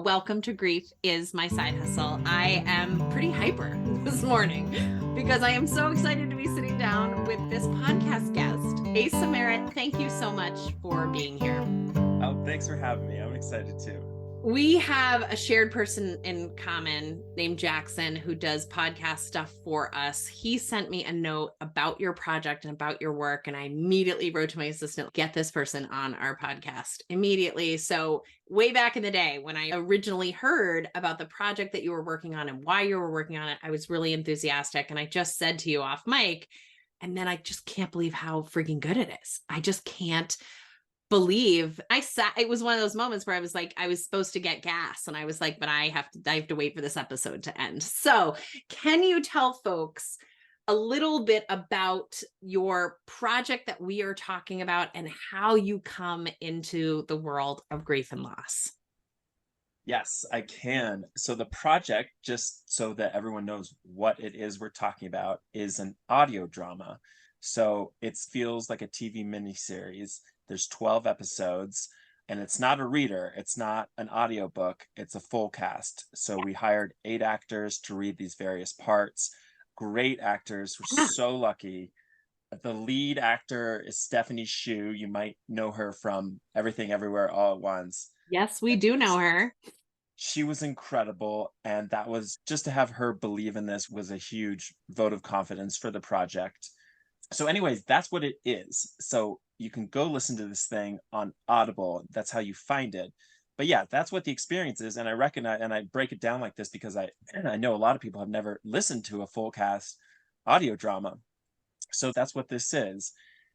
Welcome to Grief is my side hustle. I am pretty hyper this morning because I am so excited to be sitting down with this podcast guest. Asa Merritt, thank you so much for being here. Oh, thanks for having me. I'm excited too. We have a shared person in common named Jackson who does podcast stuff for us. He sent me a note about your project and about your work, and I immediately wrote to my assistant, get this person on our podcast immediately. So way back in the day when I originally heard about the project that you were working on and why you were working on it, I was really enthusiastic. And I just said to you off mic, and then I just can't believe how freaking good it is. I just can't believe it was one of those moments where I was like, I was supposed to get gas and I was like, but I have to wait for this episode to end. So can you tell folks a little bit about your project that we are talking about and how you come into the world of grief and loss? Yes, I can. So the project, just so that everyone knows what it is we're talking about, is an audio drama. So it feels like a TV miniseries. There's 12 episodes, and it's not a reader. It's not an audiobook. It's a full cast. So we hired 8 actors to read these various parts. Great actors. We're so lucky. The lead actor is Stephanie Hsu. You might know her from Everything Everywhere All at Once. Yes, we do know her. She was incredible, and that was just to have her believe in this was a huge vote of confidence for the project. So anyways, that's what it is. So you can go listen to this thing on Audible. That's how you find it. But yeah, that's what the experience is. And I recognize, and I break it down like this because I know a lot of people have never listened to a full cast audio drama. So that's what this is.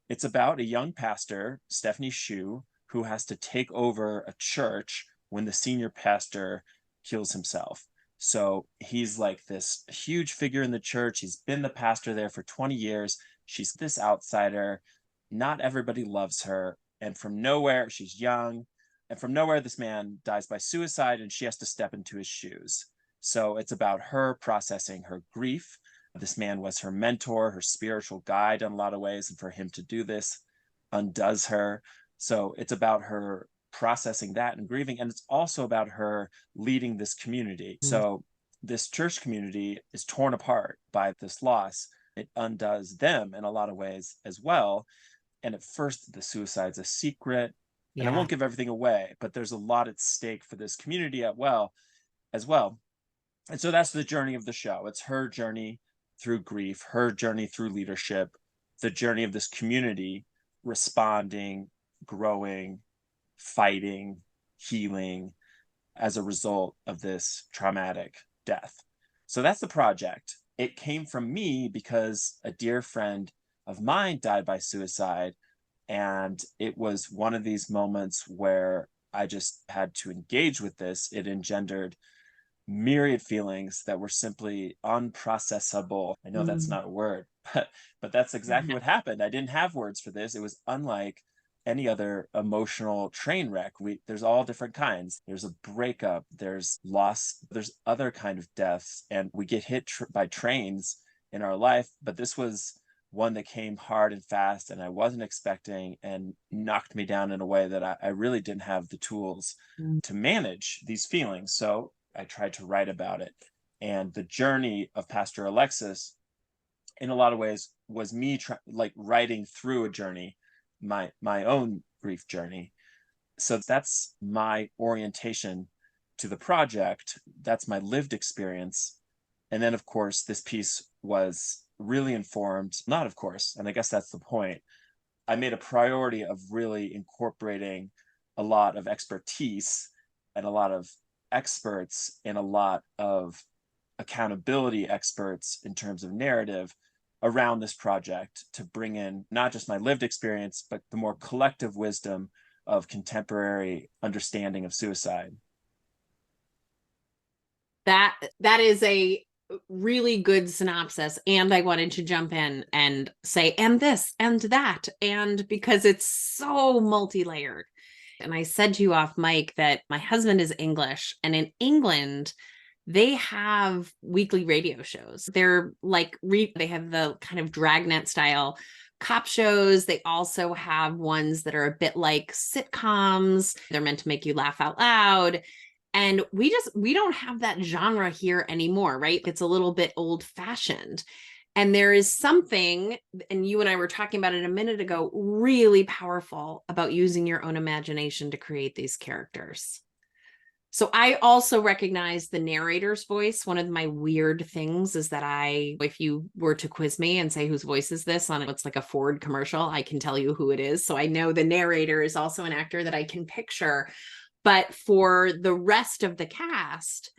It's about a young pastor, Stephanie Hsu, who has to take over a church when the senior pastor kills himself. So he's like this huge figure in the church. He's been the pastor there for 20 years. She's this outsider. Not everybody loves her. And from nowhere, she's young. And from nowhere, this man dies by suicide and she has to step into his shoes. So it's about her processing her grief. This man was her mentor, her spiritual guide in a lot of ways. And for him to do this undoes her. So it's about her processing that and grieving. And it's also about her leading this community. So this church community is torn apart by this loss. It undoes them in a lot of ways as well. And at first, the suicide's a secret. And I won't give everything away, but there's a lot at stake for this community as well. And so that's the journey of the show. It's her journey through grief, her journey through leadership, the journey of this community responding, growing, fighting, healing as a result of this traumatic death. So that's the project. It came from me because a dear friend of mine died by suicide. And it was one of these moments where I just had to engage with this. It engendered myriad feelings that were simply unprocessable. I know that's not a word, but that's exactly what happened. I didn't have words for this. It was unlike any other emotional train wreck. There's all different kinds. There's a breakup, there's loss, there's other kind of deaths, and we get hit by trains in our life. But this was one that came hard and fast, and I wasn't expecting, and knocked me down in a way that I really didn't have the tools to manage these feelings. So I tried to write about it. And the journey of Pastor Alexis, in a lot of ways, was me writing through a journey, my own grief journey. So that's my orientation to the project. That's my lived experience. And then, of course, this piece was really informed, not of course, and I guess that's the point. I made a priority of really incorporating a lot of expertise and a lot of experts and a lot of accountability experts in terms of narrative around this project to bring in not just my lived experience, but the more collective wisdom of contemporary understanding of suicide. That is a really good synopsis. And I wanted to jump in and say, and this and that, and because it's so multi-layered. And I said to you off mic that my husband is English, and in England, they have weekly radio shows. They're like, they have the kind of dragnet style cop shows. They also have ones that are a bit like sitcoms. They're meant to make you laugh out loud. And we don't have that genre here anymore, right? It's a little bit old fashioned. And there is something, and you and I were talking about it a minute ago, really powerful about using your own imagination to create these characters. So I also recognize the narrator's voice. One of my weird things is that if you were to quiz me and say, whose voice is this on what's like a Ford commercial, I can tell you who it is. So I know the narrator is also an actor that I can picture. But for the rest of the cast,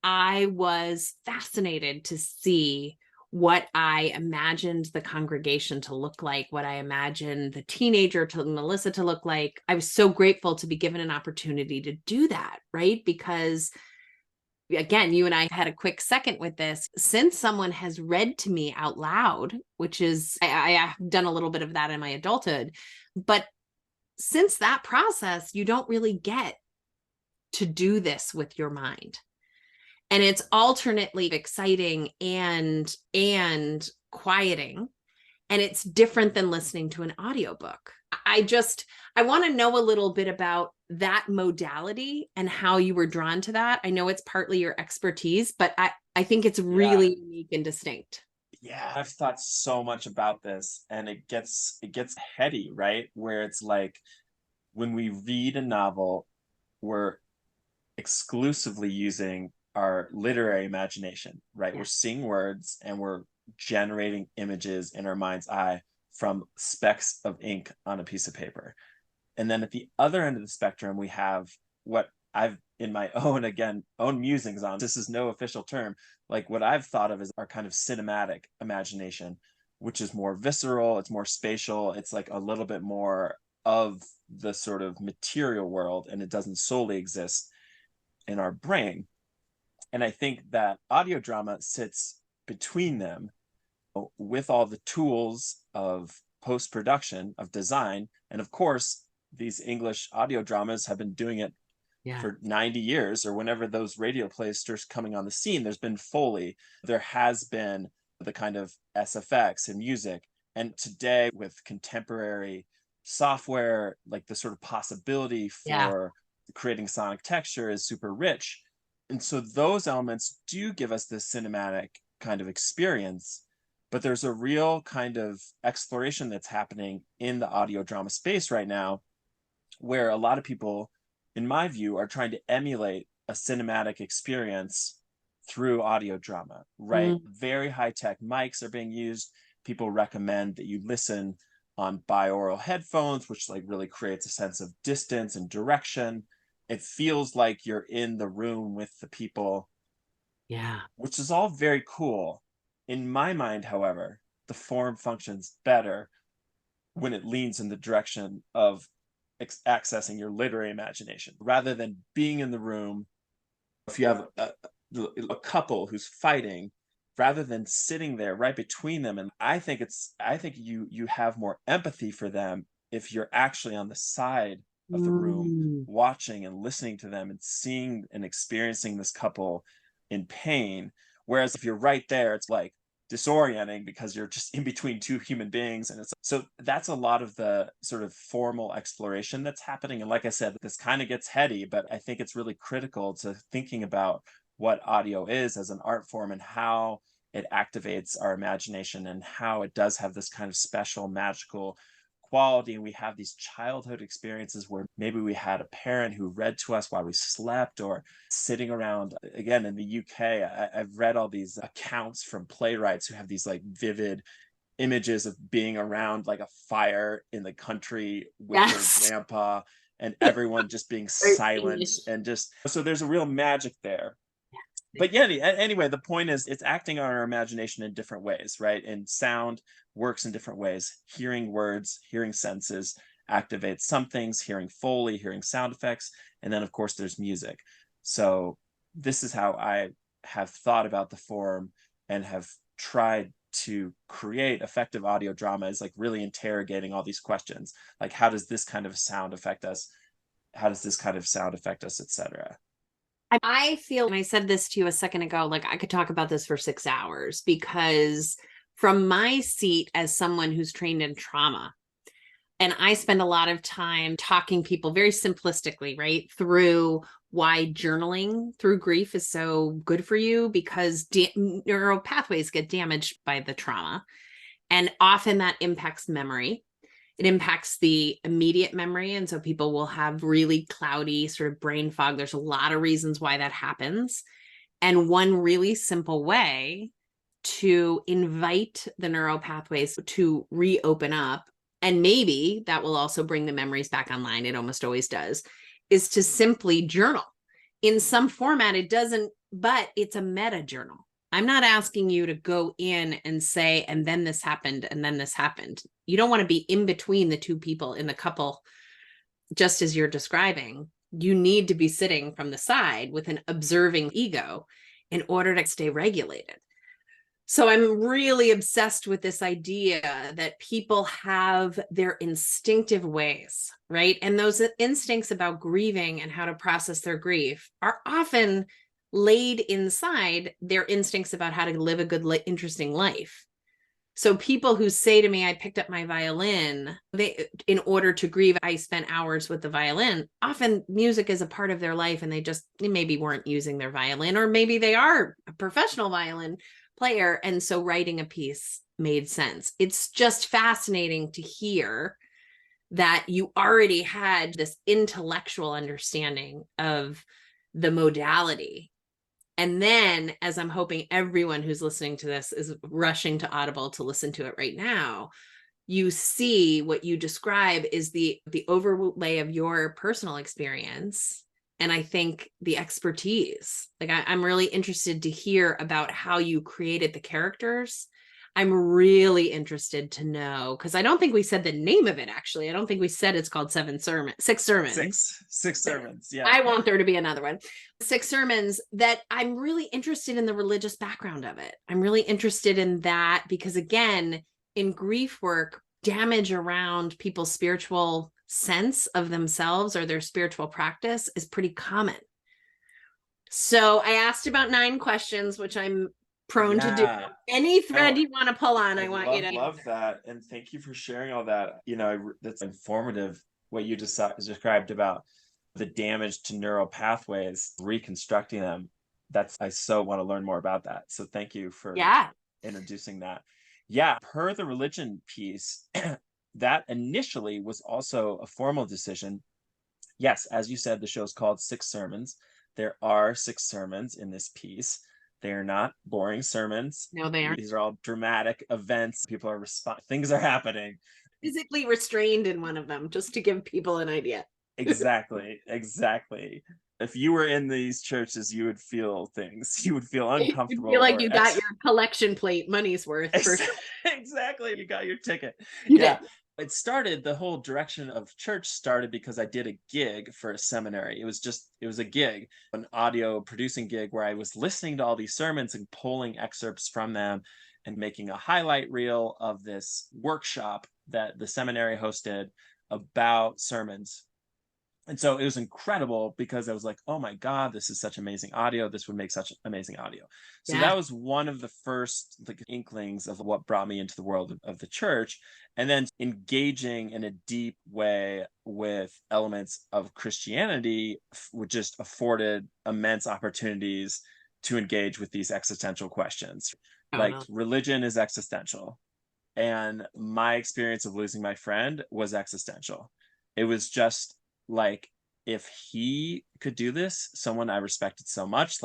I was fascinated to see what I imagined the congregation to look like, what I imagined the teenager to Melissa to look like. I was so grateful to be given an opportunity to do that, right? Because again, you and I had a quick second with this. Since someone has read to me out loud, which is, I have done a little bit of that in my adulthood, but since that process, you don't really get to do this with your mind. And it's alternately exciting and quieting. And it's different than listening to an audiobook. I want to know a little bit about that modality and how you were drawn to that. I know it's partly your expertise, but I think it's really unique and distinct. Yeah, I've thought so much about this, and it gets heady, right? Where it's like when we read a novel, we're exclusively using our literary imagination, right? Yeah. We're seeing words and we're generating images in our mind's eye from specks of ink on a piece of paper. And then at the other end of the spectrum, we have what I've, in my own musings on, this is no official term, like what I've thought of as our kind of cinematic imagination, which is more visceral, it's more spatial, it's like a little bit more of the sort of material world, and it doesn't solely exist in our brain. And I think that audio drama sits between them with all the tools of post-production, of design. And of course, these English audio dramas have been doing it for 90 years, or whenever those radio plays start coming on the scene. There's been Foley, there has been the kind of SFX and music. And today with contemporary software, like the sort of possibility for creating sonic texture is super rich. And so those elements do give us this cinematic kind of experience, but there's a real kind of exploration that's happening in the audio drama space right now, where a lot of people, in my view, are trying to emulate a cinematic experience through audio drama, right? Very high-tech mics are being used. People recommend that you listen on binaural headphones, which like really creates a sense of distance and direction. It feels like you're in the room with the people. Yeah. Which is all very cool. In my mind, however, the form functions better when it leans in the direction of accessing your literary imagination rather than being in the room. If you have a couple who's fighting, rather than sitting there right between them, and I think you have more empathy for them if you're actually on the side of the room watching and listening to them and seeing and experiencing this couple in pain. Whereas if you're right there, it's like disorienting because you're just in between two human beings. And so that's a lot of the sort of formal exploration that's happening. And like I said, this kind of gets heady, but I think it's really critical to thinking about what audio is as an art form and how it activates our imagination and how it does have this kind of special magical quality. And we have these childhood experiences where maybe we had a parent who read to us while we slept, or sitting around. Again, in the UK, I've read all these accounts from playwrights who have these like vivid images of being around like a fire in the country with their grandpa and everyone just being silent. And just so there's a real magic there. But yeah, anyway, the point is it's acting on our imagination in different ways, right? And sound works in different ways. Hearing words, hearing senses activates some things, hearing Foley, hearing sound effects. And then, of course, there's music. So this is how I have thought about the form and have tried to create effective audio drama, is like really interrogating all these questions. Like, how does this kind of sound affect us? How does this kind of sound affect us, etc.? I feel, and I said this to you a second ago, like I could talk about this for 6 hours, because from my seat as someone who's trained in trauma, And I spend a lot of time talking people very simplistically, right, through why journaling through grief is so good for you, because neural pathways get damaged by the trauma. And often that impacts memory. It impacts the immediate memory. And so people will have really cloudy sort of brain fog. There's a lot of reasons why that happens. And one really simple way to invite the neural pathways to reopen up, and maybe that will also bring the memories back online, it almost always does, is to simply journal in some format. It doesn't, but it's a meta journal. I'm not asking you to go in and say, and then this happened, and then this happened. You don't want to be in between the two people in the couple, just as you're describing. You need to be sitting from the side with an observing ego in order to stay regulated. So I'm really obsessed with this idea that people have their instinctive ways, right? And those instincts about grieving and how to process their grief are often laid inside their instincts about how to live a good, interesting life. So people who say to me, I picked up my violin, in order to grieve, I spent hours with the violin. Often music is a part of their life, and they maybe weren't using their violin, or maybe they are a professional violin player. And so writing a piece made sense. It's just fascinating to hear that you already had this intellectual understanding of the modality. And then, as I'm hoping everyone who's listening to this is rushing to Audible to listen to it right now, you see what you describe is the overlay of your personal experience. And I think the expertise, like I'm really interested to hear about how you created the characters. I'm really interested to know, because I don't think we said the name of it, actually. I don't think we said it's called Six Sermons. Six sermons. Yeah. I want there to be another one. Six Sermons, that I'm really interested in the religious background of it. I'm really interested in that because, again, in grief work, damage around people's spiritual sense of themselves or their spiritual practice is pretty common. So I asked about 9 questions, which I'm prone to do. Any thread you want to pull on, I want you to. Love that. And thank you for sharing all that. That's informative, what you just described about the damage to neural pathways, reconstructing them. I so want to learn more about that. So thank you for introducing that. Yeah, per the religion piece, that initially was also a formal decision. Yes, as you said, the show's called Six Sermons. There are 6 sermons in this piece. They are not boring sermons. No, they aren't. These are all dramatic events. People are things are happening. Physically restrained in one of them, just to give people an idea. Exactly. If you were in these churches, you would feel things. You would feel uncomfortable. You feel like you got your collection plate money's worth. Exactly. You got your ticket. Yeah. The whole direction of church started because I did a gig for a seminary. It was a gig, an audio producing gig where I was listening to all these sermons and pulling excerpts from them and making a highlight reel of this workshop that the seminary hosted about sermons. And so it was incredible because I was like, oh my God, this is such amazing audio. This would make such amazing audio. So that was one of the first inklings of what brought me into the world of the church. And then engaging in a deep way with elements of Christianity just afforded immense opportunities to engage with these existential questions. Religion is existential. And my experience of losing my friend was existential. It was just like, if he could do this, someone I respected so much,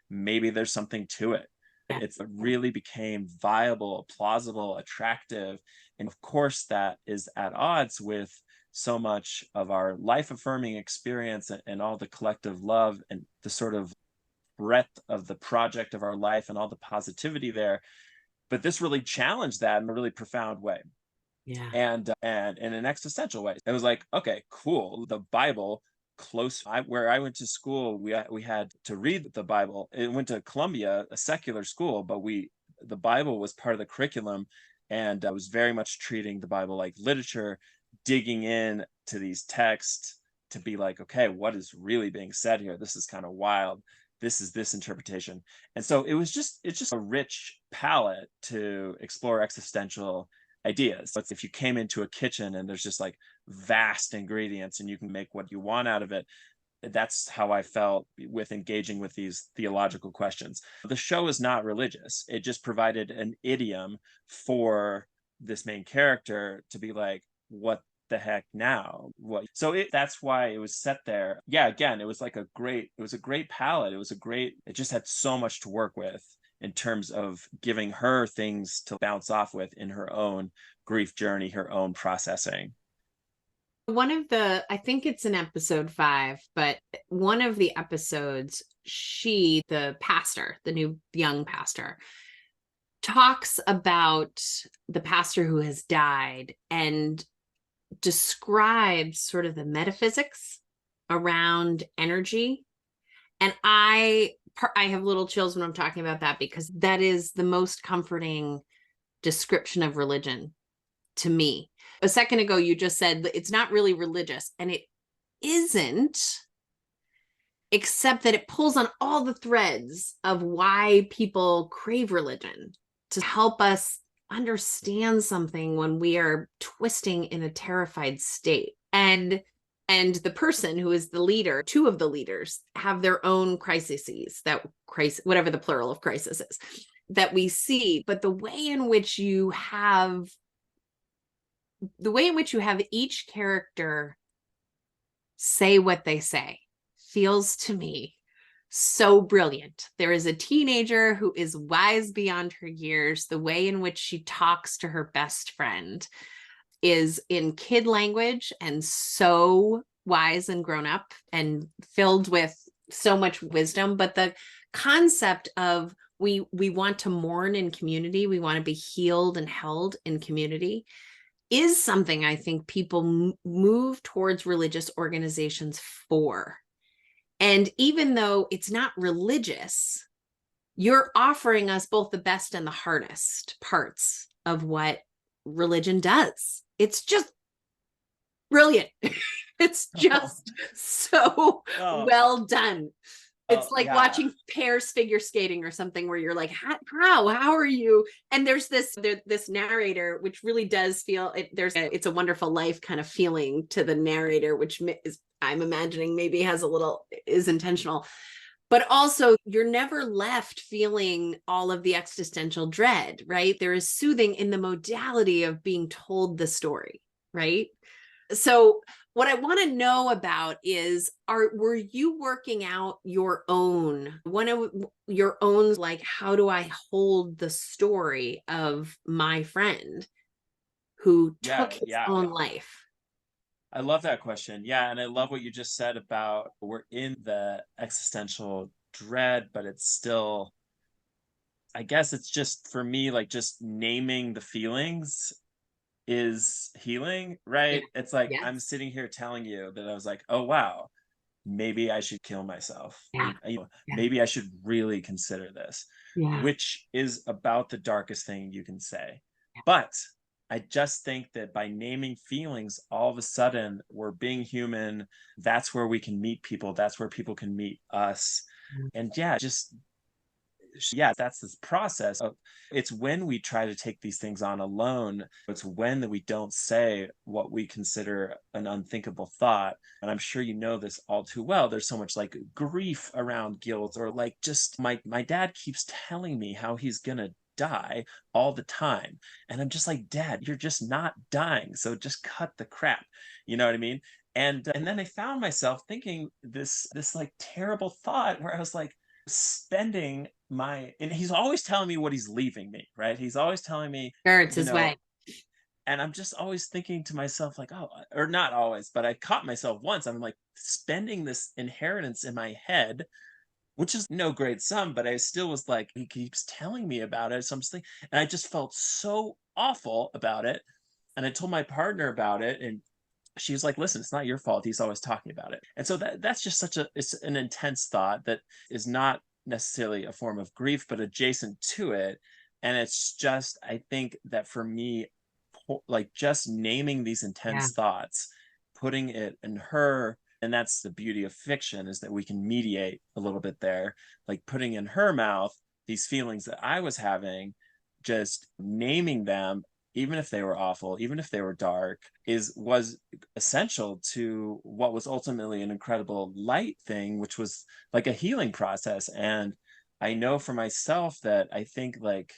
maybe there's something to it. It really became viable, plausible, attractive. And of course, that is at odds with so much of our life affirming experience and all the collective love and the sort of breadth of the project of our life and all the positivity there. But this really challenged that in a really profound way. Yeah. And in an existential way. It was like, okay, cool. The Bible, where I went to school, we had to read the Bible. It went to Columbia, a secular school, but the Bible was part of the curriculum, and I was very much treating the Bible like literature, digging in to these texts to be like, okay, what is really being said here? This is kind of wild. This is this interpretation. And so it's just a rich palette to explore existential ideas. But if you came into a kitchen and there's just like vast ingredients and you can make what you want out of it, that's how I felt with engaging with these theological questions. The show is not religious. It just provided an idiom for this main character to be like, what the heck now? What? So that's why it was set there. Yeah, again, it was a great palette. It just had so much to work with in terms of giving her things to bounce off with in her own grief journey, her own processing. I think it's in episode 5, but one of the episodes, the pastor, the new young pastor, talks about the pastor who has died and describes sort of the metaphysics around energy. And I have little chills when I'm talking about that, because that is the most comforting description of religion to me. A second ago, you just said it's not really religious, and it isn't, except that it pulls on all the threads of why people crave religion to help us understand something when we are twisting in a terrified state. And the person who is the leader, two of the leaders, have their own crises, whatever the plural of crisis is, that we see. But the way in which you have each character say what they say feels to me so brilliant. There is a teenager who is wise beyond her years. The way in which she talks to her best friend is in kid language and so wise and grown up and filled with so much wisdom. But the concept of we want to mourn in community, we want to be healed and held in community, is something I think people move towards religious organizations for. And even though it's not religious, you're offering us both the best and the hardest parts of what religion does. It's just brilliant. It's just so well done. It's like watching pairs figure skating or something, where you're like, how are you? And there's this narrator, which really does feel it's a wonderful life kind of feeling to the narrator, which is, I'm imagining, maybe is intentional. But also, you're never left feeling all of the existential dread, right? There is soothing in the modality of being told the story, right? So what I want to know about is, were you working out one of your own, like, how do I hold the story of my friend who took his own life? I love that question. Yeah. And I love what you just said about we're in the existential dread, but it's still, I guess it's just for me, like just naming the feelings is healing, right? Yeah. It's like, I'm sitting here telling you that I was like, oh, wow, maybe I should kill myself. Yeah. Maybe I should really consider this, which is about the darkest thing you can say. Yeah. But I just think that by naming feelings, all of a sudden we're being human. That's where we can meet people. That's where people can meet us. And that's this process of, it's when we try to take these things on alone, it's when we don't say what we consider an unthinkable thought. And I'm sure you know this all too well. There's so much like grief around guilt, or like just my dad keeps telling me how he's gonna die all the time, and I'm just like, Dad, you're just not dying, so just cut the crap, you know what I mean? And then I found myself thinking this like terrible thought where I was like, spending and he's always telling me what he's leaving me, right? He's always telling me, sure, it's his way. And I'm just always thinking to myself, like, oh, or not always, but I caught myself once. I'm like spending this inheritance in my head, which is no great sum, but I still was like, he keeps telling me about it. So I'm just and I just felt so awful about it. And I told my partner about it, and she was like, listen, it's not your fault. He's always talking about it. And so that's just it's an intense thought that is not necessarily a form of grief, but adjacent to it. And it's just, I think that for me, like just naming these intense thoughts, putting it in her, and that's the beauty of fiction, is that we can mediate a little bit there, like putting in her mouth these feelings that I was having, just naming them even if they were awful, even if they were dark, was essential to what was ultimately an incredible light thing, which was like a healing process. And I know for myself that I think, like,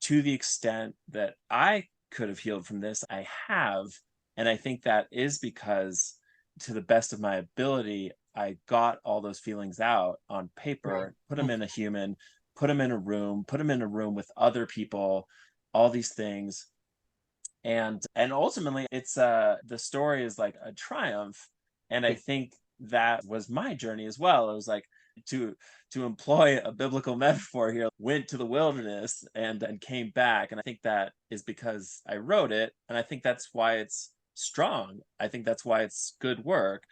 to the extent that I could have healed from this, I have. And I think that is because, to the best of my ability, I got all those feelings out on paper, put them in a human, put them in a room, put them in a room with other people, all these things. And ultimately it's the story is like a triumph. And I think that was my journey as well. It was like, to employ a biblical metaphor here, went to the wilderness and came back. And I think that is because I wrote it, and I think that's why it's strong. I think that's why it's good work,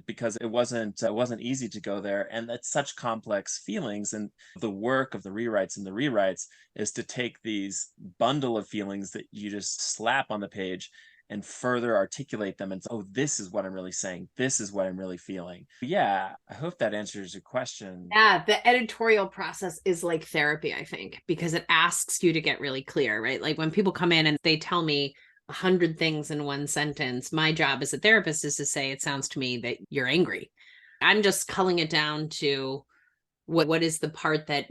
because it wasn't easy to go there, and it's such complex feelings. And the work of the rewrites is to take these bundle of feelings that you just slap on the page and further articulate them and say, oh, this is what I'm really saying, this is what I'm really feeling. Yeah, I hope that answers your question. Yeah, the editorial process is like therapy, I think, because it asks you to get really clear, right? Like when people come in and they tell me 100 things in one sentence, my job as a therapist is to say, it sounds to me that you're angry. I'm just culling it down to what is the part that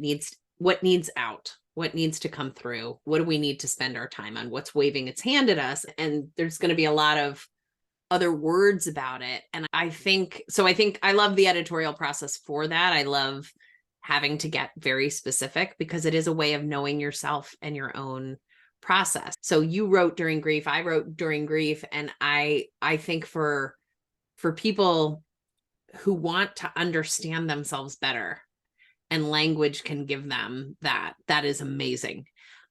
what needs out, what needs to come through, what do we need to spend our time on, what's waving its hand at us. And there's going to be a lot of other words about it. And I think I love the editorial process for that. I love having to get very specific because it is a way of knowing yourself and your own process. So you wrote during grief, I wrote during grief. And I think for people who want to understand themselves better, and language can give them that is amazing.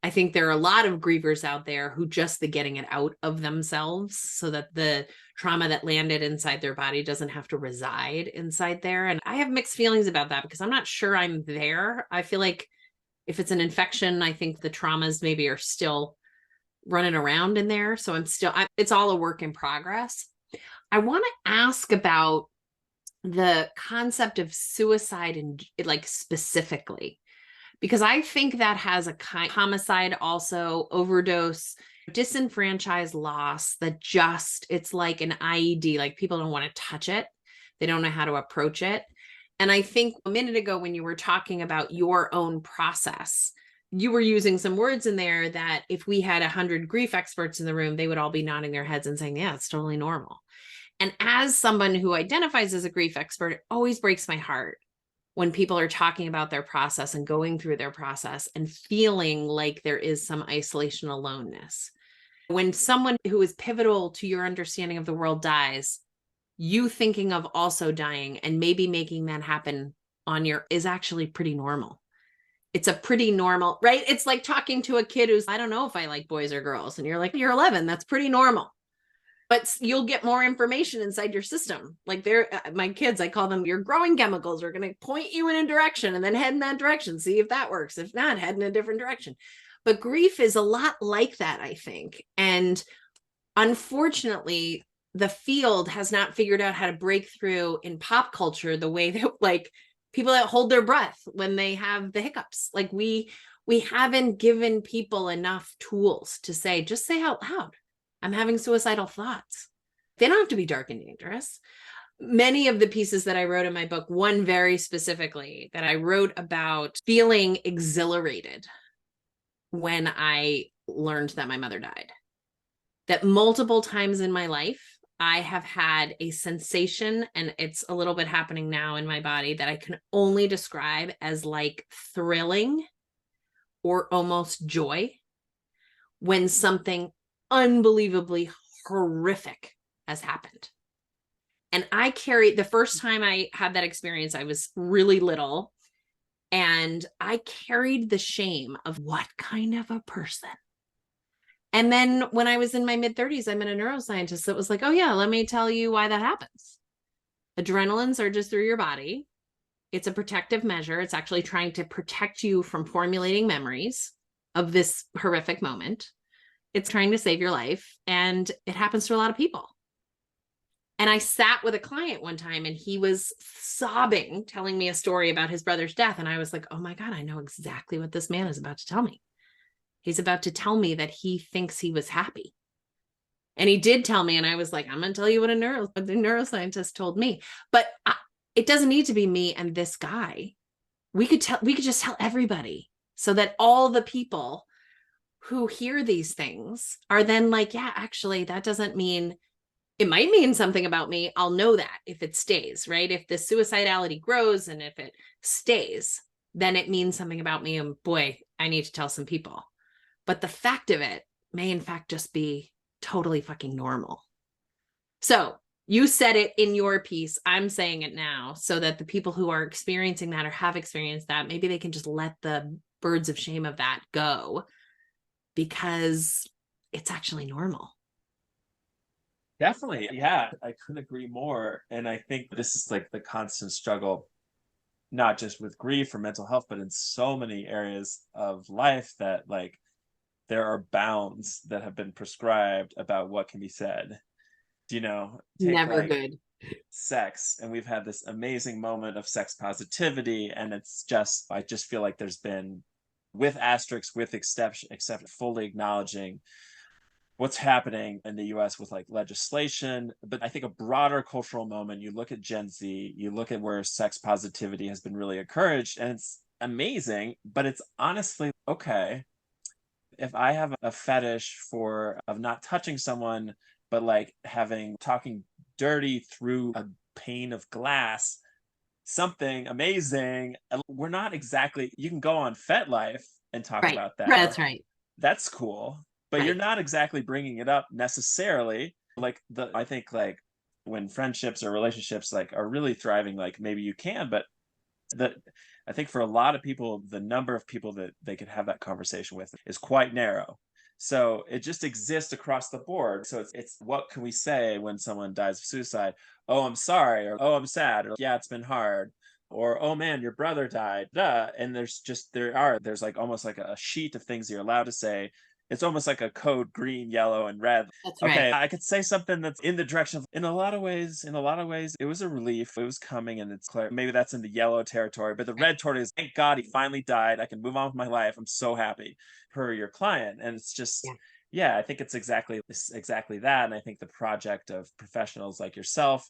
I think there are a lot of grievers out there who just the getting it out of themselves so that the trauma that landed inside their body doesn't have to reside inside there. And I have mixed feelings about that because I'm not sure I'm there. I feel like if it's an infection, I think the traumas maybe are still running around in there. So it's all a work in progress. I want to ask about the concept of suicide and like specifically, because I think that has a kind homicide, also overdose, disenfranchised loss that it's like an IED, like people don't want to touch it. They don't know how to approach it. And I think a minute ago, when you were talking about your own process, you were using some words in there that if we had 100 grief experts in the room, they would all be nodding their heads and saying, yeah, it's totally normal. And as someone who identifies as a grief expert, it always breaks my heart when people are talking about their process and going through their process and feeling like there is some isolation, aloneness. When someone who is pivotal to your understanding of the world dies, you thinking of also dying and maybe making that happen is actually pretty normal. It's a pretty normal, right? It's like talking to a kid who's, I don't know if I like boys or girls. And you're like, you're 11, that's pretty normal. But you'll get more information inside your system. Like my kids, I call them your growing chemicals are going to point you in a direction and then head in that direction. See if that works. If not, head in a different direction. But grief is a lot like that, I think. And unfortunately, the field has not figured out how to break through in pop culture the way that like people that hold their breath when they have the hiccups. Like we haven't given people enough tools to say, just say out loud, I'm having suicidal thoughts. They don't have to be dark and dangerous. Many of the pieces that I wrote in my book, one very specifically that I wrote about feeling exhilarated when I learned that my mother died. That multiple times in my life, I have had a sensation, and it's a little bit happening now in my body, that I can only describe as like thrilling or almost joy when something unbelievably horrific has happened. And the first time I had that experience, I was really little, and I carried the shame of what kind of a person. And then when I was in my mid-30s, I met a neuroscientist that was like, oh yeah, let me tell you why that happens. Adrenaline surges through your body. It's a protective measure. It's actually trying to protect you from formulating memories of this horrific moment. It's trying to save your life, and it happens to a lot of people. And I sat with a client one time, and he was sobbing, telling me a story about his brother's death. And I was like, oh my God, I know exactly what this man is about to tell me. He's about to tell me that he thinks he was happy. And he did tell me, and I was like, I'm going to tell you what the neuroscientist told me. But it doesn't need to be me and this guy. We could just tell everybody, so that all the people who hear these things are then like, yeah, actually, that doesn't mean, it might mean something about me. I'll know that if it stays, right? If the suicidality grows and if it stays, then it means something about me. And boy, I need to tell some people. But the fact of it may in fact just be totally fucking normal. So you said it in your piece. I'm saying it now so that the people who are experiencing that or have experienced that, maybe they can just let the birds of shame of that go, because it's actually normal. Definitely. Yeah, I couldn't agree more. And I think this is like the constant struggle, not just with grief or mental health, but in so many areas of life, that like there are bounds that have been prescribed about what can be said. You know, take Never like good. sex, and we've had this amazing moment of sex positivity, and it's just, I just feel like there's been, with asterisks, with exception, fully acknowledging what's happening in the US with like legislation, but I think a broader cultural moment. You look at Gen Z, you look at where sex positivity has been really encouraged, and it's amazing, but it's honestly okay. If I have a fetish for of not touching someone, but like talking dirty through a pane of glass, something amazing. We're not exactly, you can go on FetLife and talk Right. about that. That's right. That's cool. But Right. you're not exactly bringing it up necessarily. Like I think like when friendships or relationships like are really thriving, like maybe you can, but I think for a lot of people, the number of people that they could have that conversation with is quite narrow. So it just exists across the board. So it's what can we say when someone dies of suicide? Oh, I'm sorry, or oh, I'm sad, or yeah, it's been hard, or oh man, your brother died. Duh. And there's like almost like a sheet of things you're allowed to say. It's almost like a code: green, yellow, and red. That's Okay, right. I could say something that's in the direction of, in a lot of ways, it was a relief. It was coming, and it's clear. Maybe that's in the yellow territory, but the red territory is, thank God he finally died. I can move on with my life. I'm so happy for your client. And it's just, Yeah. yeah, I think it's exactly that. And I think the project of professionals like yourself,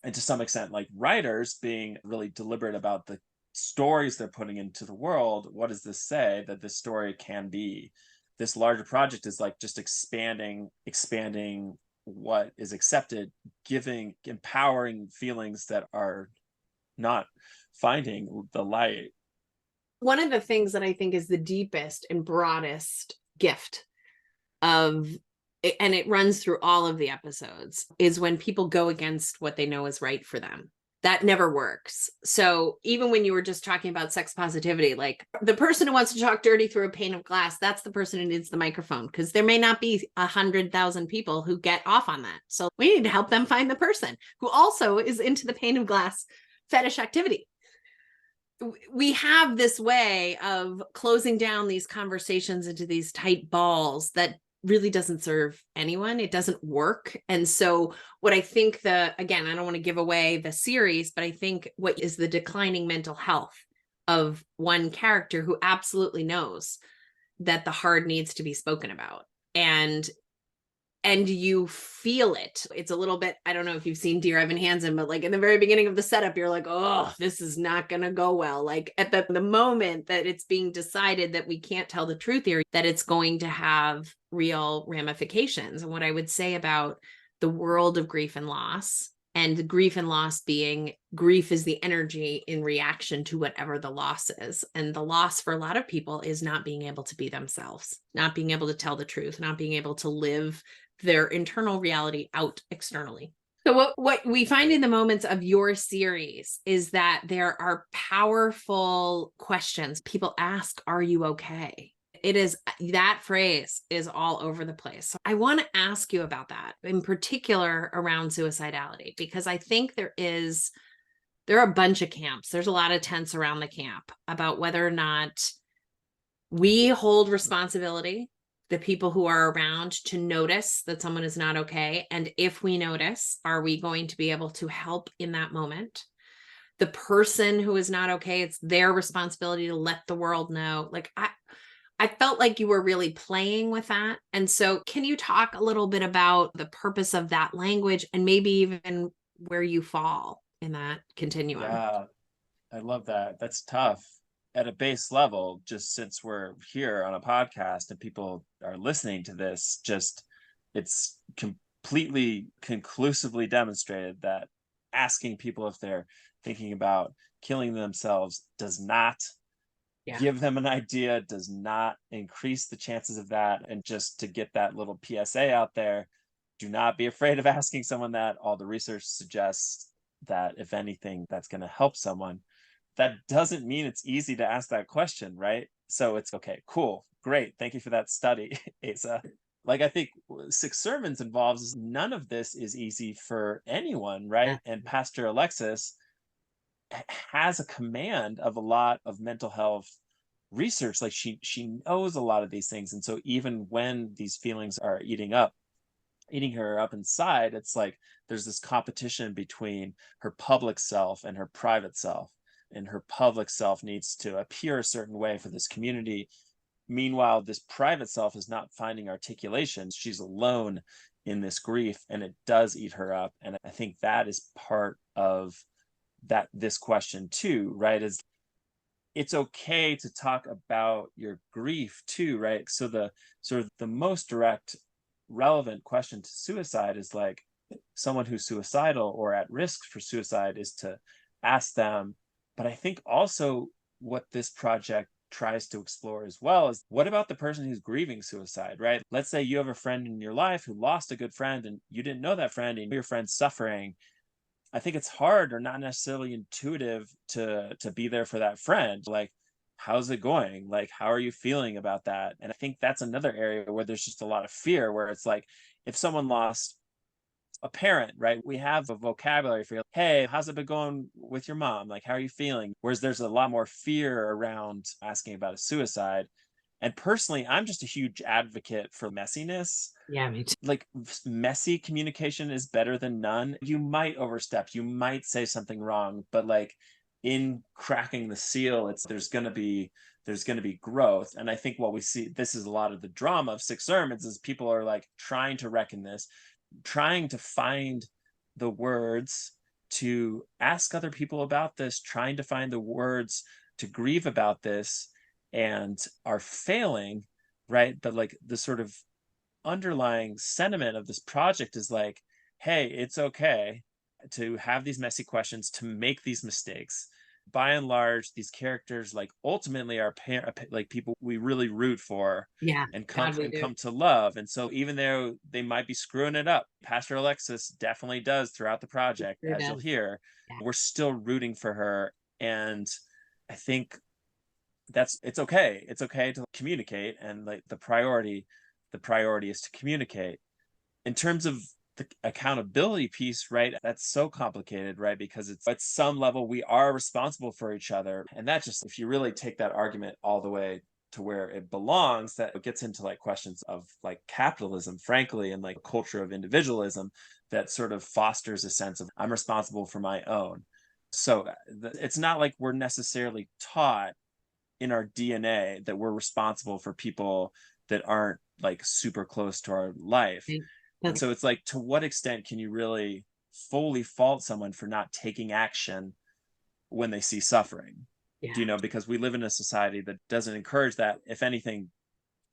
and to some extent like writers, being really deliberate about the stories they're putting into the world. What does this say that this story can be? This larger project is like just expanding what is accepted, giving empowering feelings that are not finding the light. One of the things that I think is the deepest and broadest gift of, and it runs through all of the episodes, is when people go against what they know is right for them. That never works. So even when you were just talking about sex positivity, like the person who wants to talk dirty through a pane of glass, that's the person who needs the microphone, because there may not be 100,000 people who get off on that. So we need to help them find the person who also is into the pane of glass fetish activity. We have this way of closing down these conversations into these tight balls that really doesn't serve anyone. It doesn't work. And so what I think again, I don't want to give away the series, but I think what is the declining mental health of one character who absolutely knows that the hard needs to be spoken about. And you feel it. It's a little bit, I don't know if you've seen Dear Evan Hansen, but like in the very beginning of the setup, you're like, oh, this is not going to go well. Like at the moment that it's being decided that we can't tell the truth here, that it's going to have real ramifications. And what I would say about the world of grief and loss, and grief and loss being, grief is the energy in reaction to whatever the loss is. And the loss for a lot of people is not being able to be themselves, not being able to tell the truth, not being able to live their internal reality out externally. So what we find in the moments of your series is that there are powerful questions. People ask, are you okay? It is, that phrase is all over the place. So I want to ask you about that, in particular around suicidality, because I think there are a bunch of camps. There's a lot of tents around the camp about whether or not we hold responsibility, the people who are around, to notice that someone is not okay. And if we notice, are we going to be able to help in that moment? The person who is not okay, it's their responsibility to let the world know. Like, I I felt like you were really playing with that. And so can you talk a little bit about the purpose of that language and maybe even where you fall in that continuum? Yeah, I love that. That's tough. At a base level, just since we're here on a podcast and people are listening to this, just it's completely conclusively demonstrated that asking people if they're thinking about killing themselves does not Yeah. give them an idea, does not increase the chances of that. And just to get that little PSA out there, do not be afraid of asking someone that. All the research suggests that if anything, that's going to help someone. That doesn't mean it's easy to ask that question, right? So it's okay, cool, great. Thank you for that study, Asa. Like, I think Six Sermons involves none of this is easy for anyone, right? And Pastor Alexis has a command of a lot of mental health research. Like she knows a lot of these things. And so even when these feelings are eating her up inside, it's like there's this competition between her public self and her private self. And her public self needs to appear a certain way for this community. Meanwhile, this private self is not finding articulation. She's alone in this grief, and it does eat her up. And I think that is part of that this question too, right? Is it's okay to talk about your grief too, right? So the sort of the most direct relevant question to suicide is like someone who's suicidal or at risk for suicide is to ask them. But I think also what this project tries to explore as well is what about the person who's grieving suicide, right? Let's say you have a friend in your life who lost a good friend and you didn't know that friend and your friend's suffering. I think it's hard or not necessarily intuitive to be there for that friend. Like, how's it going? Like, how are you feeling about that? And I think that's another area where there's just a lot of fear, where it's like, if someone lost a parent, right? We have a vocabulary for, hey, how's it been going with your mom? Like, how are you feeling? Whereas there's a lot more fear around asking about a suicide. And personally, I'm just a huge advocate for messiness. Yeah, me too. Like, messy communication is better than none. You might overstep, you might say something wrong, but like in cracking the seal, it's there's going to be growth. And I think what we see, this is a lot of the drama of Six Sermons, is people are like trying to reckon this, trying to find the words to ask other people about this, trying to find the words to grieve about this, and are failing, right? But like the sort of underlying sentiment of this project is like, hey, it's okay to have these messy questions, to make these mistakes. By and large, these characters like ultimately are like people we really root for Yeah, and God, we do. come to love. And so even though they might be screwing it up, Pastor Alexis definitely does throughout the project, Sure as you'll does. hear, Yeah. we're still rooting for her. And I think it's okay to communicate, and like the priority is to communicate. In terms of the accountability piece, right, that's so complicated, right? Because it's at some level we are responsible for each other, and that just, if you really take that argument all the way to where it belongs, that it gets into like questions of like capitalism, frankly, and like a culture of individualism that sort of fosters a sense of I'm responsible for my own. So it's not like we're necessarily taught in our DNA that we're responsible for people that aren't like super close to our life. Right. And so it's like, to what extent can you really fully fault someone for not taking action when they see suffering? Yeah. Do you know? Because we live in a society that doesn't encourage that. If anything,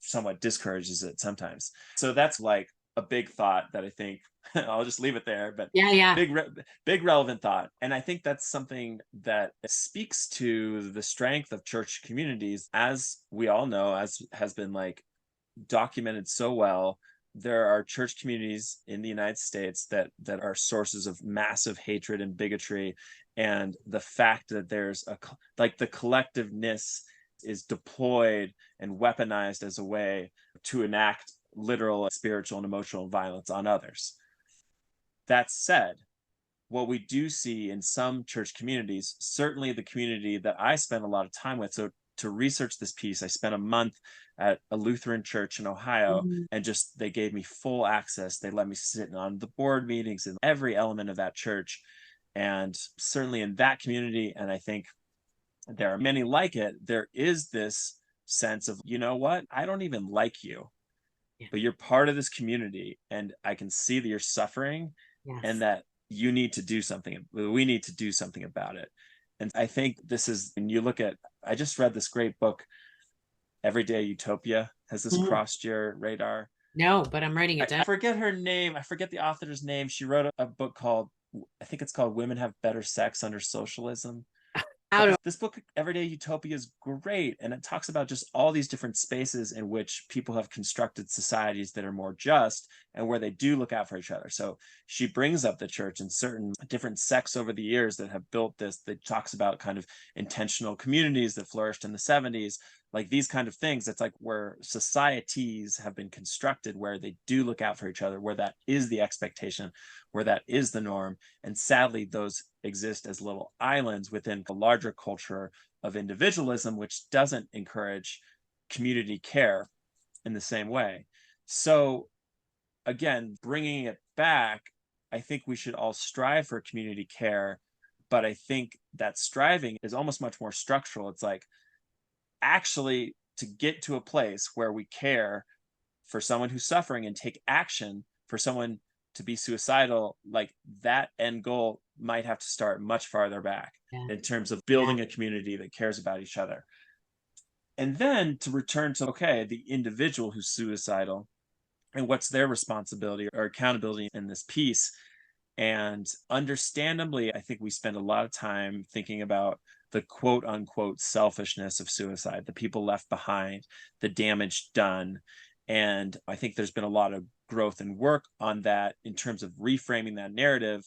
somewhat discourages it sometimes. So that's like a big thought that I think I'll just leave it there, but Yeah. big relevant thought. And I think that's something that speaks to the strength of church communities. As we all know, as has been like documented so well, there are church communities in the United States that are sources of massive hatred and bigotry. And the fact that there's like the collectiveness is deployed and weaponized as a way to enact literal spiritual and emotional violence on others. That said, what we do see in some church communities, certainly the community that I spent a lot of time with. So to research this piece, I spent a month at a Lutheran church in Ohio, Mhm. and just they gave me full access. They let me sit on the board meetings in every element of that church. And certainly in that community, and I think there are many like it, there is this sense of, you know what, I don't even like you, Yeah. but you're part of this community and I can see that you're suffering Yes. and that you need to do something. We need to do something about it. And I think this is, when you look at, I just read this great book, Everyday Utopia. Has this crossed your radar? No, but I'm writing it down. I forget her name. I forget the author's name. She wrote a book called, I think it's called Women Have Better Sex Under Socialism. This book, Everyday Utopia, is great. And it talks about just all these different spaces in which people have constructed societies that are more just and where they do look out for each other. So she brings up the church and certain different sects over the years that have built this, that talks about kind of intentional communities that flourished in the 70s, like these kind of things. It's like where societies have been constructed where they do look out for each other, where that is the expectation, where that is the norm. And sadly, those exist as little islands within a larger culture of individualism, which doesn't encourage community care in the same way. So again, bringing it back, I think we should all strive for community care, but I think that striving is almost much more structural. It's like, actually, to get to a place where we care for someone who's suffering and take action for someone to be suicidal, like that end goal might have to start much farther back in terms of building a community that cares about each other. And then to return to, okay, the individual who's suicidal and what's their responsibility or accountability in this piece. And understandably, I think we spend a lot of time thinking about the quote unquote selfishness of suicide, the people left behind, the damage done. And I think there's been a lot of growth and work on that in terms of reframing that narrative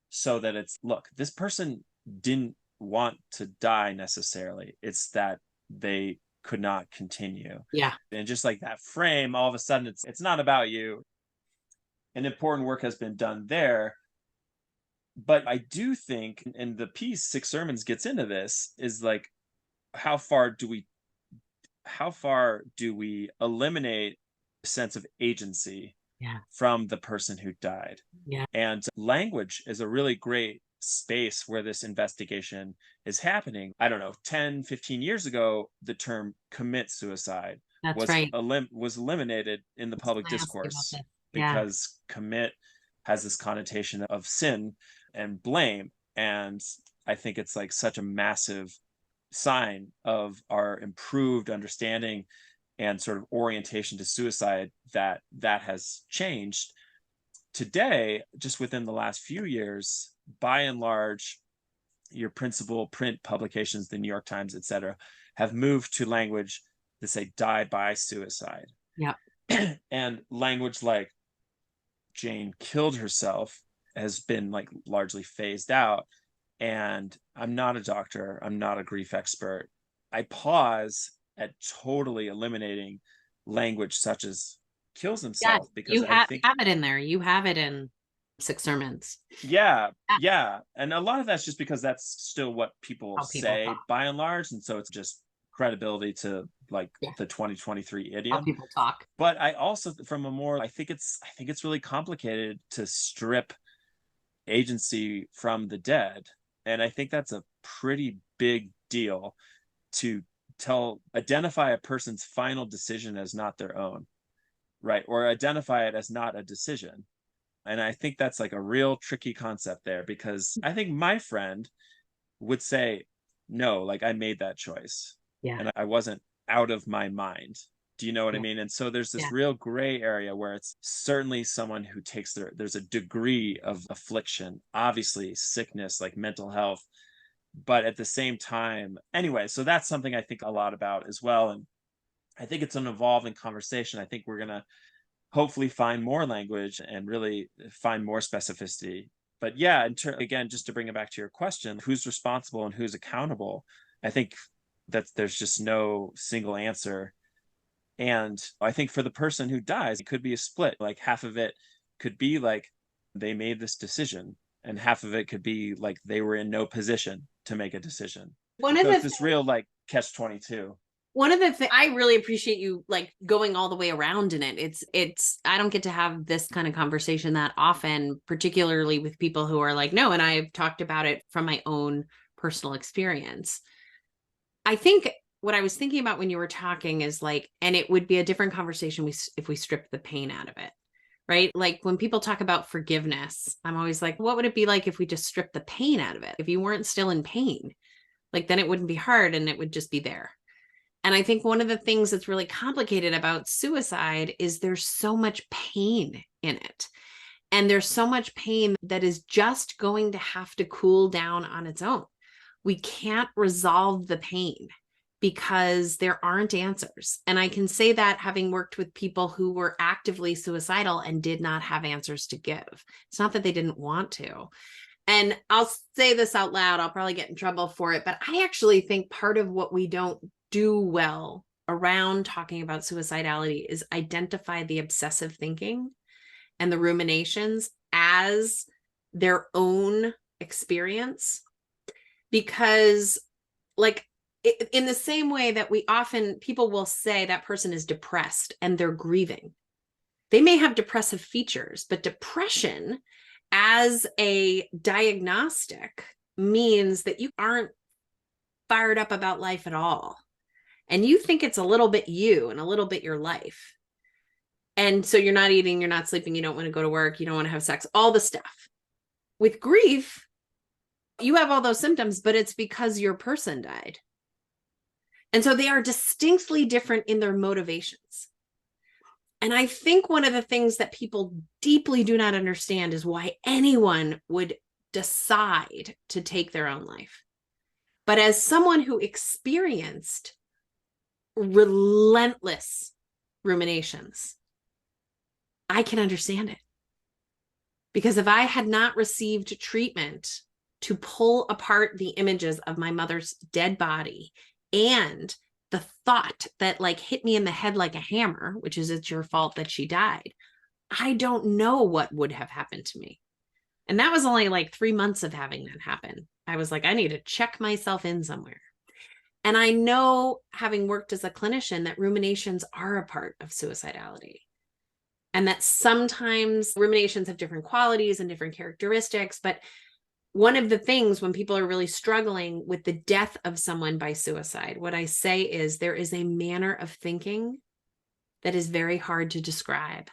so that it's, look, this person didn't want to die necessarily. It's that they could not continue. Yeah. And just like that frame, all of a sudden it's not about you. And important work has been done there. But I do think, and the piece Six Sermons gets into this, is like, how far do we eliminate a sense of agency from the person who died? And language is a really great space where this investigation is happening. I don't know, 10, 15 years ago, the term commit suicide was eliminated in the public discourse because commit has this connotation of sin and blame. And I think it's like such a massive sign of our improved understanding and sort of orientation to suicide that has changed. Today, just within the last few years, by and large, your principal print publications, the New York Times, et cetera, have moved to language that say die by suicide. Yeah. And language like Jane killed herself has been like largely phased out. And I'm not a doctor. I'm not a grief expert. I pause at totally eliminating language such as kills himself because I think have it in there. You have it in Six Sermons. Yeah. And a lot of that's just because that's still what people say by and large. And so it's just credibility to like the 2023 idiom. How people talk. But I also, from a more, I think it's really complicated to strip agency from the dead. And I think that's a pretty big deal to identify a person's final decision as not their own, right? Or identify it as not a decision. And I think that's like a real tricky concept there, because I think my friend would say, no, like I made that choice. Yeah. And I wasn't out of my mind. Do you know what I mean? And so there's this real gray area where it's certainly someone who takes there's a degree of affliction, obviously sickness, like mental health, but at the same time, anyway, so that's something I think a lot about as well. And I think it's an evolving conversation. I think we're going to hopefully find more language and really find more specificity. But yeah, again, just to bring it back to your question, who's responsible and who's accountable? I think that there's just no single answer. And I think for the person who dies, it could be a split. Like half of it could be like they made this decision, and half of it could be like they were in no position to make a decision. So it's this real like catch-22. One of the things I really appreciate you like going all the way around in it. It's I don't get to have this kind of conversation that often, particularly with people who are like, no, and I've talked about it from my own personal experience. I think what I was thinking about when you were talking is like, and it would be a different conversation if we stripped the pain out of it, right? Like when people talk about forgiveness, I'm always like, what would it be like if we just stripped the pain out of it? If you weren't still in pain, like then it wouldn't be hard and it would just be there. And I think one of the things that's really complicated about suicide is there's so much pain in it. And there's so much pain that is just going to have to cool down on its own. We can't resolve the pain because there aren't answers. And I can say that having worked with people who were actively suicidal and did not have answers to give. It's not that they didn't want to. And I'll say this out loud, I'll probably get in trouble for it, but I actually think part of what we don't do well around talking about suicidality is identify the obsessive thinking and the ruminations as their own experience. Because like in the same way that people will say that person is depressed and they're grieving. They may have depressive features, but depression as a diagnostic means that you aren't fired up about life at all. And you think it's a little bit you and a little bit your life. And so you're not eating, you're not sleeping, you don't want to go to work, you don't want to have sex, all the stuff. With grief, you have all those symptoms, but it's because your person died. And so they are distinctly different in their motivations. And I think one of the things that people deeply do not understand is why anyone would decide to take their own life. But as someone who experienced relentless ruminations, I can understand it. Because if I had not received treatment to pull apart the images of my mother's dead body and the thought that like hit me in the head like a hammer, which is it's your fault that she died, I don't know what would have happened to me. And that was only like 3 months of having that happen. I was like, I need to check myself in somewhere. And I know, having worked as a clinician, that ruminations are a part of suicidality. And that sometimes ruminations have different qualities and different characteristics. But one of the things when people are really struggling with the death of someone by suicide, what I say is there is a manner of thinking that is very hard to describe.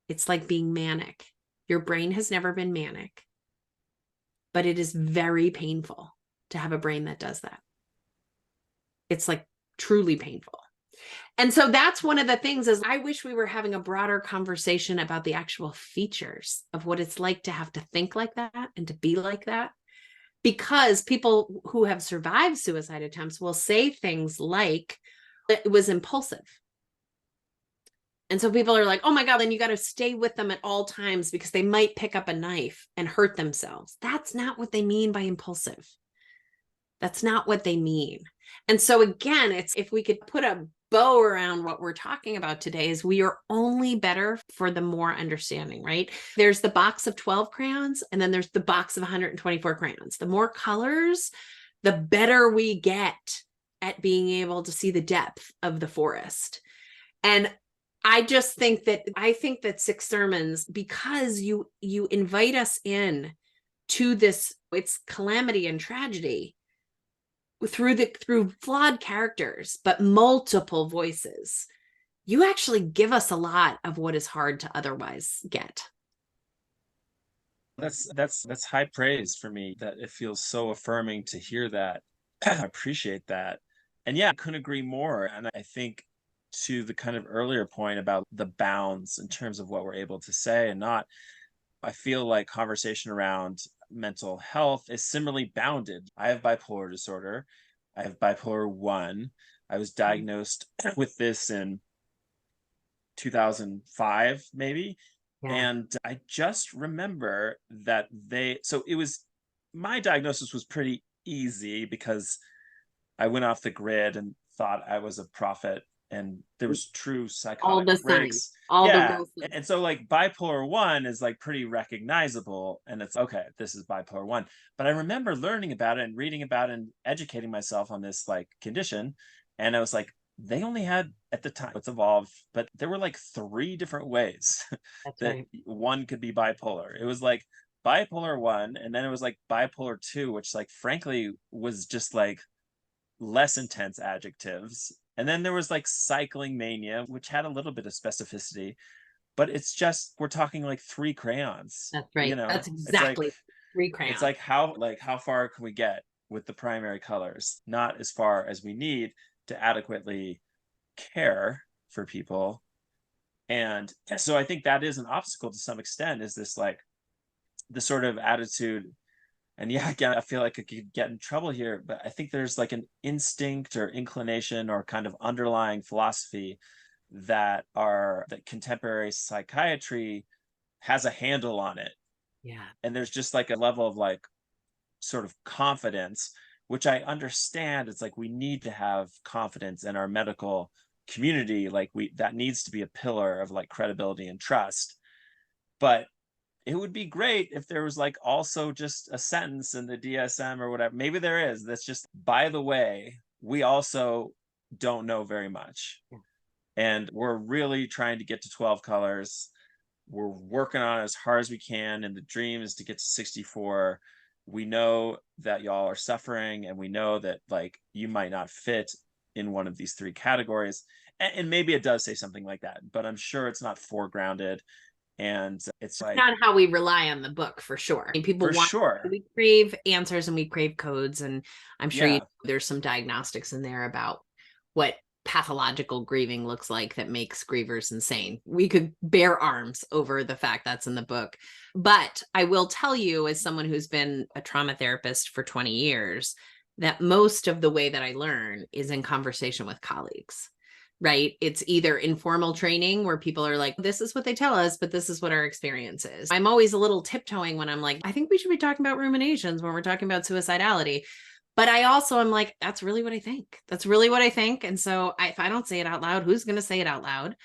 It's like being manic. Your brain has never been manic, but it is very painful to have a brain that does that. It's like truly painful. And so that's one of the things is I wish we were having a broader conversation about the actual features of what it's like to have to think like that and to be like that. Because people who have survived suicide attempts will say things like, it was impulsive. And so people are like, oh my God, then you got to stay with them at all times because they might pick up a knife and hurt themselves. That's not what they mean by impulsive. That's not what they mean. And so again, it's if we could put a bow around what we're talking about today is we are only better for the more understanding, right? There's the box of 12 crayons, and then there's the box of 124 crayons. The more colors, the better we get at being able to see the depth of the forest. And I think that Six Sermons, because you invite us in to this, it's calamity and tragedy, through flawed characters, but multiple voices, you actually give us a lot of what is hard to otherwise get. That's high praise for me. That it feels so affirming to hear that. I appreciate that. And yeah, I couldn't agree more. And I think to the kind of earlier point about the bounds in terms of what we're able to say and not, I feel like conversation around mental health is similarly bounded. I have bipolar disorder. I have bipolar 1. I was diagnosed with this in 2005, maybe. Yeah. And I just remember that my diagnosis was pretty easy because I went off the grid and thought I was a prophet and there was true psychotic breaks. And so like bipolar 1 is like pretty recognizable and it's okay, this is bipolar 1. But I remember learning about it and reading about it and educating myself on this like condition. And I was like, they only had at the time, it's evolved, but there were like 3 different ways that one could be bipolar. It was like bipolar 1, and then it was like bipolar 2, which like frankly was just like less intense adjectives. And then there was like cycling mania, which had a little bit of specificity, but it's just, we're talking like 3 crayons. That's right. You know, That's it's like, exactly 3 crayons. how far can we get with the primary colors? Not as far as we need to adequately care for people. And so I think that is an obstacle to some extent, is this like the sort of attitude. And yeah, again, I feel like I could get in trouble here, but I think there's like an instinct or inclination or kind of underlying philosophy that contemporary psychiatry has a handle on it. Yeah. And there's just like a level of like sort of confidence, which I understand. It's like we need to have confidence in our medical community. Like that needs to be a pillar of like credibility and trust. But it would be great if there was like also just a sentence in the DSM or whatever. Maybe there is. That's just, by the way, we also don't know very much. Yeah. And we're really trying to get to 12 colors. We're working on it as hard as we can. And the dream is to get to 64. We know that y'all are suffering, and we know that like you might not fit in one of these 3 categories. And maybe it does say something like that, but I'm sure it's not foregrounded. And it's like not how we rely on the book, for sure. I mean, people we crave answers and we crave codes. And I'm sure there's some diagnostics in there about what pathological grieving looks like that makes grievers insane. We could bear arms over the fact that's in the book. But I will tell you, as someone who's been a trauma therapist for 20 years, that most of the way that I learn is in conversation with colleagues. Right? It's either informal training where people are like, this is what they tell us, but this is what our experience is. I'm always a little tiptoeing when I'm like, I think we should be talking about ruminations when we're talking about suicidality. But I also am like, that's really what I think. That's really what I think. And so if I don't say it out loud, who's going to say it out loud?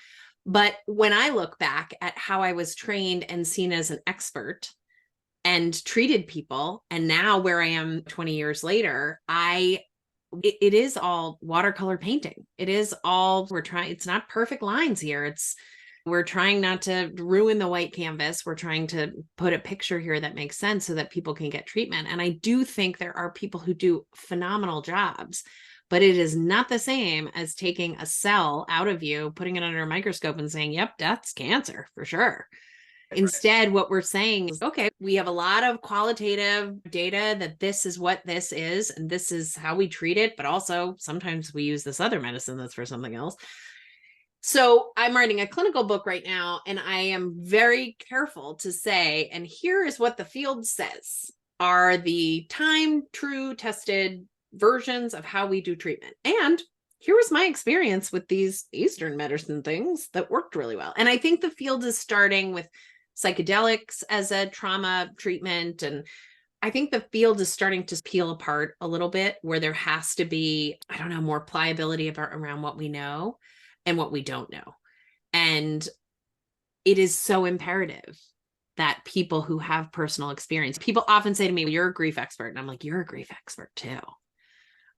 But when I look back at how I was trained and seen as an expert and treated people, and now where I am 20 years later, it is all watercolor painting. It is all, it's not perfect lines here. We're trying not to ruin the white canvas. We're trying to put a picture here that makes sense so that people can get treatment. And I do think there are people who do phenomenal jobs, but it is not the same as taking a cell out of you, putting it under a microscope and saying, yep, that's cancer for sure. Instead, what we're saying is, okay, we have a lot of qualitative data that this is what this is, and this is how we treat it. But also sometimes we use this other medicine that's for something else. So I'm writing a clinical book right now, and I am very careful to say, and here is what the field says are the time, true, tested versions of how we do treatment. And here was my experience with these Eastern medicine things that worked really well. And I think the field is starting with psychedelics as a trauma treatment. And I think the field is starting to peel apart a little bit, where there has to be, I don't know, more pliability around what we know and what we don't know. And it is so imperative that people who have personal experience, people often say to me, well, you're a grief expert. And I'm like, you're a grief expert too.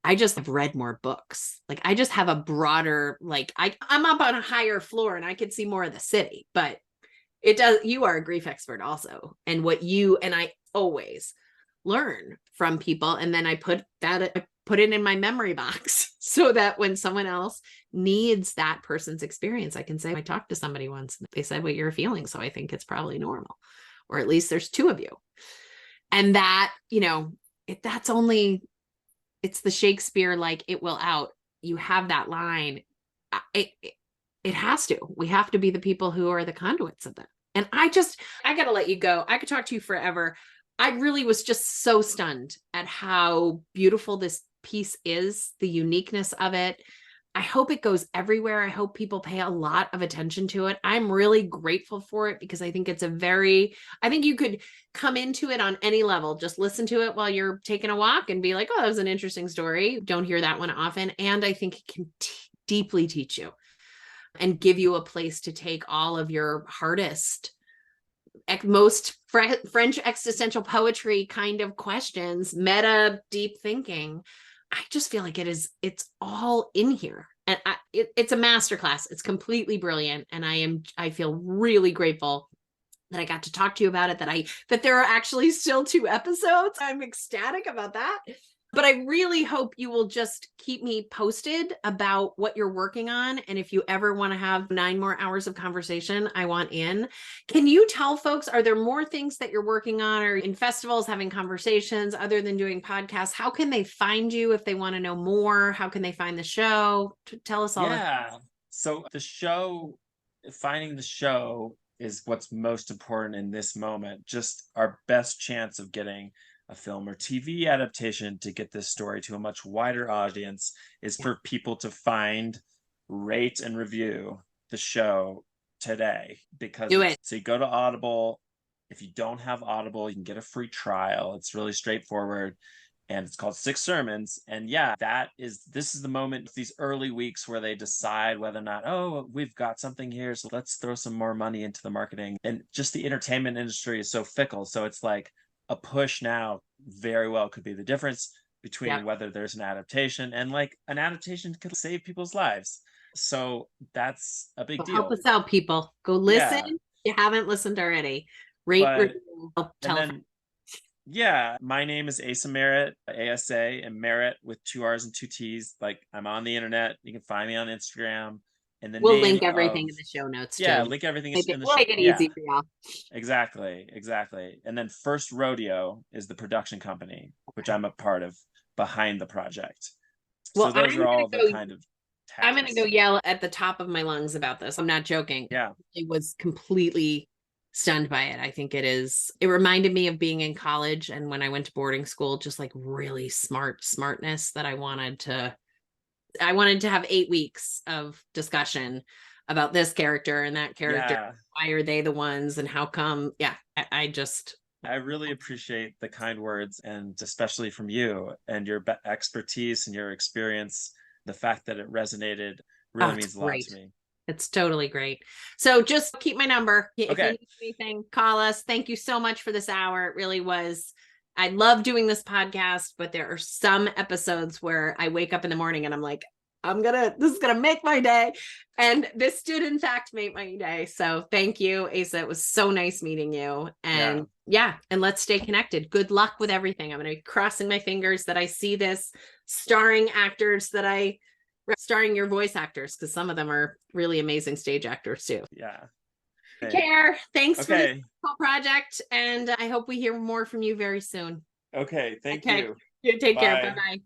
I just have read more books. Like I just have a broader, like I'm up on a higher floor and I could see more of the city, but you are a grief expert also. And I always learn from people. And then I put it in my memory box so that when someone else needs that person's experience, I can say, I talked to somebody once, they said what you're feeling. So I think it's probably normal, or at least there's 2 of you. And that, it's the Shakespeare, like it will out. You have that line. It has to. We have to be the people who are the conduits of that. And I got to let you go. I could talk to you forever. I really was just so stunned at how beautiful this piece is, the uniqueness of it. I hope it goes everywhere. I hope people pay a lot of attention to it. I'm really grateful for it because I think I think you could come into it on any level. Just listen to it while you're taking a walk and be like, oh, that was an interesting story. Don't hear that one often. And I think it can deeply teach you and give you a place to take all of your hardest, most French existential poetry kind of questions, meta deep thinking. I just feel like it's all in here. And it's a masterclass. It's completely brilliant. And I feel really grateful that I got to talk to you about it, that there are actually still 2 episodes. I'm ecstatic about that. But I really hope you will just keep me posted about what you're working on. And if you ever want to have 9 more hours of conversation, I want in. Can you tell folks, are there more things that you're working on or in festivals, having conversations other than doing podcasts? How can they find you if they want to know more? How can they find the show? Tell us all that. Yeah. So finding the show is what's most important in this moment. Just our best chance of getting a film or TV adaptation to get this story to a much wider audience is for people to find, rate, and review the show today. Because so you go to Audible. If you don't have Audible, you can get a free trial. It's really straightforward. And it's called Six Sermons. And yeah, this is the moment, these early weeks where they decide whether or not, oh, we've got something here, so let's throw some more money into the marketing. And just the entertainment industry is so fickle. So it's like a push now very well could be the difference between whether there's an adaptation, and like an adaptation could save people's lives. So that's a big deal. Help us out, people. Go listen. If you haven't listened already. Rate, review, tell a friend. Yeah, my name is Asa Merritt, ASA, and Merritt with 2 R's and 2 T's. Like, I'm on the internet. You can find me on Instagram. And then we'll link everything in the show notes. Yeah, too. link everything in the show. Make it easy for y'all. Exactly. And then First Rodeo is the production company, which I'm a part of behind the project. Well, so those are all the kind of tasks. I'm going to go yell at the top of my lungs about this. I'm not joking. Yeah. It was completely stunned by it. I think it reminded me of being in college and when I went to boarding school, just like really smartness that I wanted to have 8 weeks of discussion about this character and that character. Yeah. Why are they the ones and how come? Yeah. I really appreciate the kind words, and especially from you and your expertise and your experience. The fact that it resonated really means a lot to me. It's totally great. So just keep my number. If you need anything, call us. Thank you so much for this hour. It really was. I love doing this podcast, but there are some episodes where I wake up in the morning and I'm like, this is going to make my day. And this did in fact make my day. So thank you, Asa. It was so nice meeting you. And and let's stay connected. Good luck with everything. I'm going to be crossing my fingers that I see this starring your voice actors, because some of them are really amazing stage actors too. Yeah. Take care. Thanks for this whole project. And I hope we hear more from you very soon. Okay. Thank you. Take care. Bye-bye.